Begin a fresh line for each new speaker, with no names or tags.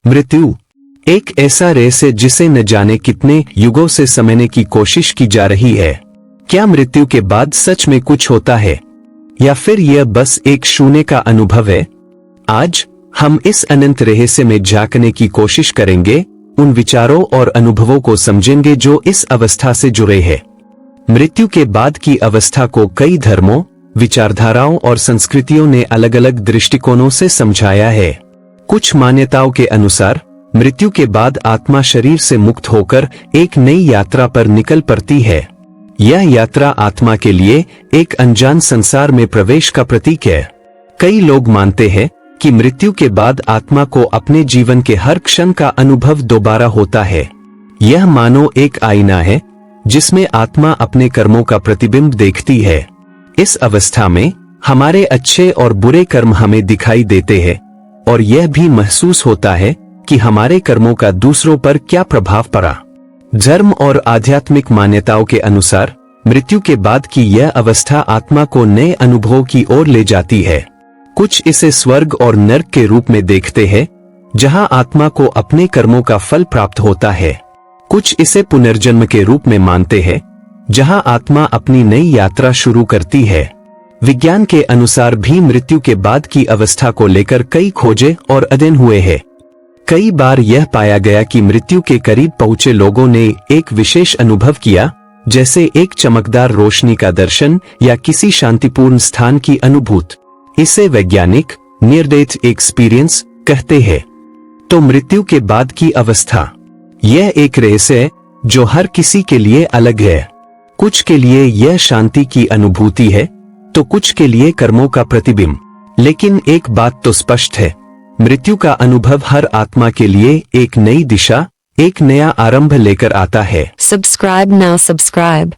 मृत्यु एक ऐसा रेस है जिसे न जाने कितने युगों से समझने की कोशिश की जा रही है। क्या मृत्यु के बाद सच में कुछ होता है या फिर यह बस एक शून्य का अनुभव है? आज हम इस अनंत रहस्य में झांकने की कोशिश करेंगे, उन विचारों और अनुभवों को समझेंगे जो इस अवस्था से जुड़े हैं। मृत्यु के बाद की अवस्था को कई धर्मों, विचारधाराओं और संस्कृतियों ने अलग अलग दृष्टिकोणों से समझाया है। कुछ मान्यताओं के अनुसार मृत्यु के बाद आत्मा शरीर से मुक्त होकर एक नई यात्रा पर निकल पड़ती है। यह यात्रा आत्मा के लिए एक अनजान संसार में प्रवेश का प्रतीक है। कई लोग मानते हैं कि मृत्यु के बाद आत्मा को अपने जीवन के हर क्षण का अनुभव दोबारा होता है। यह मानो एक आईना है जिसमें आत्मा अपने कर्मों का प्रतिबिंब देखती है। इस अवस्था में हमारे अच्छे और बुरे कर्म हमें दिखाई देते हैं और यह भी महसूस होता है कि हमारे कर्मों का दूसरों पर क्या प्रभाव पड़ा। धर्म और आध्यात्मिक मान्यताओं के अनुसार मृत्यु के बाद की यह अवस्था आत्मा को नए अनुभवों की ओर ले जाती है। कुछ इसे स्वर्ग और नर्क के रूप में देखते हैं, जहां आत्मा को अपने कर्मों का फल प्राप्त होता है। कुछ इसे पुनर्जन्म के रूप में मानते हैं, जहां आत्मा अपनी नई यात्रा शुरू करती है। विज्ञान के अनुसार भी मृत्यु के बाद की अवस्था को लेकर कई खोजें और अध्ययन हुए हैं। कई बार यह पाया गया कि मृत्यु के करीब पहुंचे लोगों ने एक विशेष अनुभव किया, जैसे एक चमकदार रोशनी का दर्शन या किसी शांतिपूर्ण स्थान की अनुभूति। इसे वैज्ञानिक नियर डेथ एक्सपीरियंस कहते हैं। तो मृत्यु के बाद की अवस्था, यह एक रहस्य है जो हर किसी के लिए अलग है। कुछ के लिए यह शांति की अनुभूति है, तो कुछ के लिए कर्मों का प्रतिबिंब। लेकिन एक बात तो स्पष्ट है, मृत्यु का अनुभव हर आत्मा के लिए एक नई दिशा, एक नया आरंभ लेकर आता है।
Subscribe now, subscribe.